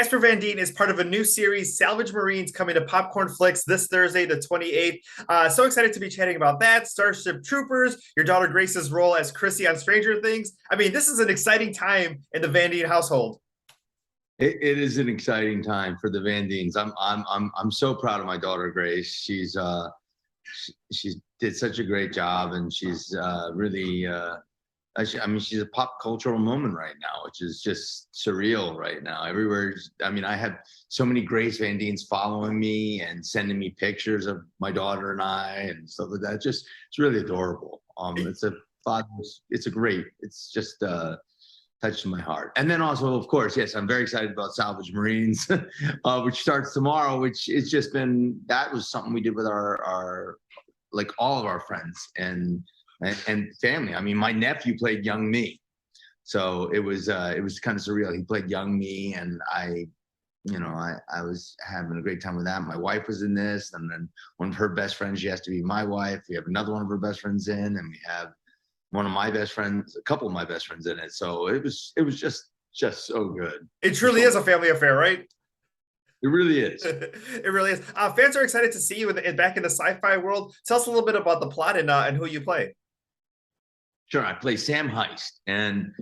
Casper Van Dien is part of a new series, Salvage Marines, coming to Popcorn Flix this Thursday, the 28th. So excited to be chatting about that. Starship Troopers, your daughter Grace's role as Chrissy on Stranger Things. I mean, this is an exciting time in the Van Dien household. It is an exciting time for the Van Diens. I'm so proud of my daughter Grace. She's did such a great job, and she's really I mean, she's a pop cultural moment right now, which is just surreal right now. Everywhere. I mean, I have so many Grace Van Diens following me and sending me pictures of my daughter and I and stuff like that. It's really adorable. It's just touched my heart. And then also, of course, yes, I'm very excited about Salvage Marines, which starts tomorrow, which it's just been, that was something we did with our like all of our friends and family. I mean, my nephew played young me. So it was kind of surreal. He played young me, and I was having a great time with that. My wife was in this, and then one of her best friends, she has to be my wife. We have another one of her best friends in, and we have one of my best friends, a couple of my best friends in it. So it was just so good. It truly is a family affair, right? It really is. It really is. Fans are excited to see you back in the sci-fi world. Tell us a little bit about the plot and who you play. Sure, I play Sam Heist, and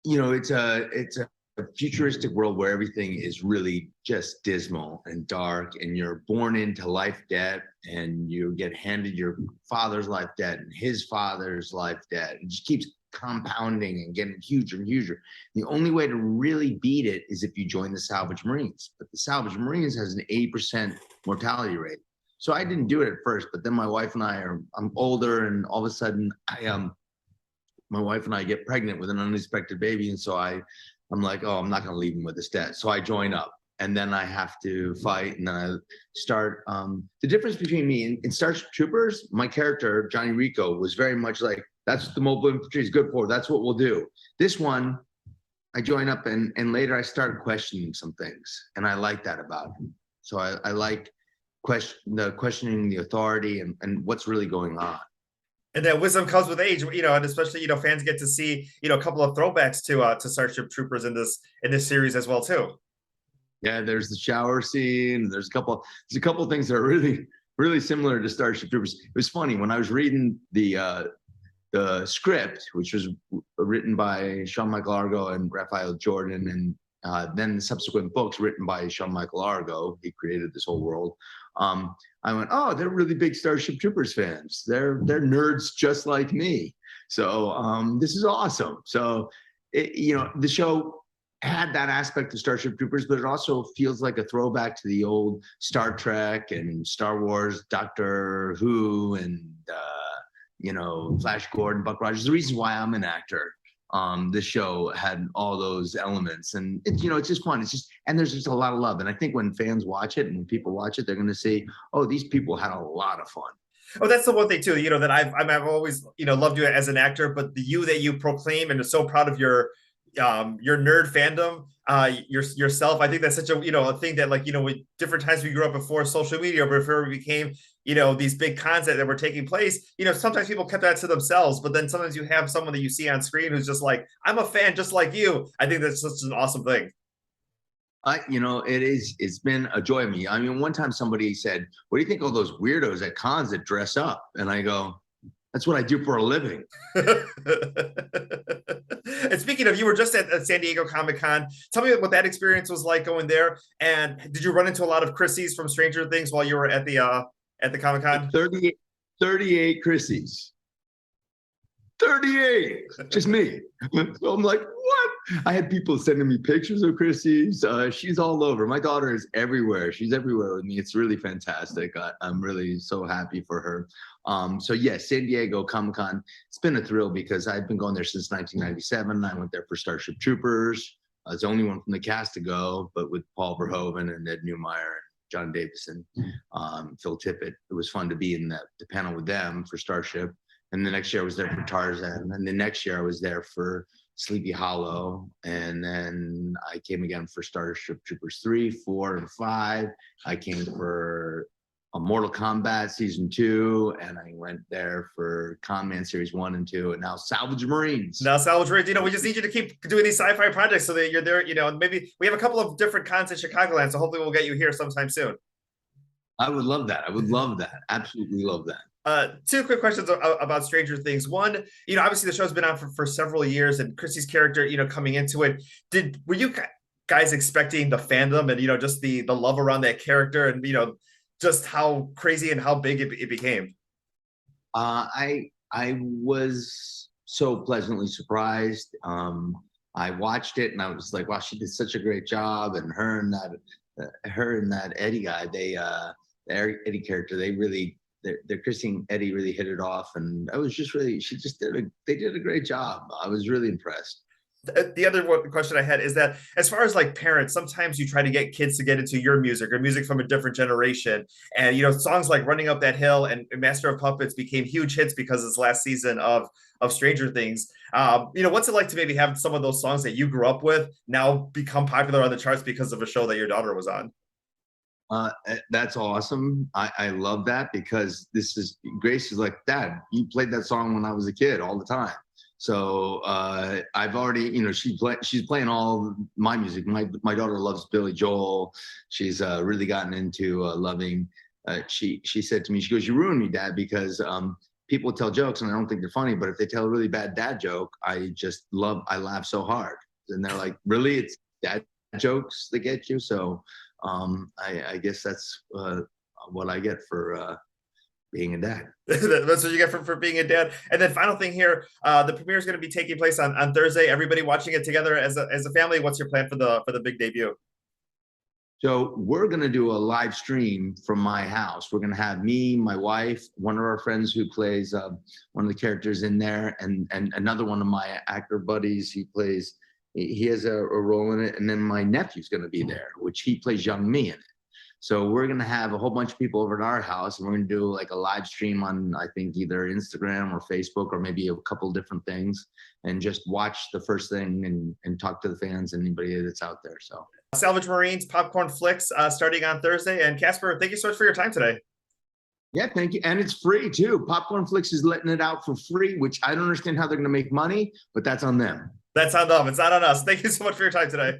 it's a futuristic world where everything is really just dismal and dark, and you're born into life debt, and you get handed your father's life debt and his father's life debt. It just keeps compounding and getting huger and huger. The only way to really beat it is if you join the Salvage Marines. But the Salvage Marines has an 80% mortality rate. So I didn't do it at first, but then my wife and I'm older, and all of a sudden my wife and I get pregnant with an unexpected baby. And so I'm like, oh, I'm not going to leave him with this debt. So I join up, and then I have to fight, and then I start. The difference between me in Starship Troopers, my character, Johnny Rico, was very much like, that's what the mobile infantry is good for. That's what we'll do. This one, I join up, and later I started questioning some things, and I like that about him. So I like questioning the authority and what's really going on. And that wisdom comes with age, and especially, fans get to see, a couple of throwbacks to Starship Troopers in this series as well too. Yeah, there's the shower scene. There's a couple of things that are really, really similar to Starship Troopers. It was funny when I was reading the script, which was written by Sean Michael Argo and Raphael Jordan, and then the subsequent books written by Sean Michael Argo. He created this whole world. I went, oh, they're really big Starship Troopers fans. They're nerds just like me. So this is awesome. So the show had that aspect of Starship Troopers, but it also feels like a throwback to the old Star Trek and Star Wars, Doctor Who, and Flash Gordon, Buck Rogers. The reason why I'm an actor. The show had all those elements, and it's just fun. And there's just a lot of love. And I think when fans watch it and when people watch it, they're going to see, oh, these people had a lot of fun. Oh, that's the one thing too, that I've always, loved you as an actor, but the you that you proclaim and are so proud of your nerd fandom, yourself. I think that's such a, a thing that, like, with different times we grew up before social media, or before we became, these big cons that were taking place, sometimes people kept that to themselves, but then sometimes you have someone that you see on screen who's just like, I'm a fan just like you. I think that's such an awesome thing. It's been a joy of me. I mean, one time somebody said, what do you think of all those weirdos at cons that dress up? And I go, that's what I do for a living. And speaking of, you were just at San Diego Comic-Con. Tell me what that experience was like going there. And did you run into a lot of Chrissys from Stranger Things while you were at the Comic-Con? 38 Chrissys. 38, just me. So I'm like, what? I had people sending me pictures of Chrissy's. She's all over. My daughter is everywhere. She's everywhere with me. It's really fantastic. I'm really so happy for her. So yes, San Diego Comic-Con, it's been a thrill because I've been going there since 1997. I went there for Starship Troopers. I was the only one from the cast to go, but with Paul Verhoeven and Ed Neumeyer and John Davison, Phil Tippett. It was fun to be in the panel with them for Starship. And the next year I was there for Tarzan. And the next year I was there for Sleepy Hollow. And then I came again for Starship Troopers 3, 4, and 5. I came for Mortal Kombat Season 2, and I went there for Con Man Series 1 and 2, and now Salvage Marines. Now, Salvage, we just need you to keep doing these sci-fi projects so that you're there. Maybe we have a couple of different cons in Chicagoland, so hopefully we'll get you here sometime soon. I would love that. I would love that. Absolutely love that. Two quick questions about Stranger Things. One, obviously the show's been on for several years, and Chrissy's character, coming into it, were you guys expecting the fandom and just the love around that character, and just how crazy and how big it became? I was so pleasantly surprised. I watched it and I was like, wow, she did such a great job. And her and that Eddie guy, the Eddie character, their Chrissy and Eddie really hit it off. And I was just really, they did a great job. I was really impressed. The other question I had is that as far as like parents, sometimes you try to get kids to get into your music or music from a different generation. And, songs like Running Up That Hill and Master of Puppets became huge hits because of this last season of Stranger Things. What's it like to maybe have some of those songs that you grew up with now become popular on the charts because of a show that your daughter was on? That's awesome. I love that, because Grace is like, Dad, you played that song when I was a kid all the time. So I've already, she's playing all my music. My daughter loves Billy Joel. She's really gotten into loving. She said to me, she goes, "You ruined me, Dad, because people tell jokes and I don't think they're funny, but if they tell a really bad dad joke, I laugh so hard." And they're like, "Really? It's dad jokes that get you?" So I guess that's what I get for being a dad. That's what you get for being a dad. And then final thing here, the premiere is going to be taking place on Thursday. Everybody watching it together as a family. What's your plan for the big debut? So we're going to do a live stream from my house. We're going to have me, my wife, one of our friends who plays one of the characters in there, and another one of my actor buddies. He has a role in it. And then my nephew's going to be there, which he plays young me in it. So we're going to have a whole bunch of people over at our house, and we're going to do like a live stream on, I think, either Instagram or Facebook or maybe a couple different things, and just watch the first thing and talk to the fans and anybody that's out there. So Salvage Marines, Popcorn Flix, starting on Thursday. And Casper, thank you so much for your time today. Yeah, thank you. And it's free too. Popcorn Flix is letting it out for free, which I don't understand how they're going to make money, but that's on them. That's on them. It's not on us. Thank you so much for your time today.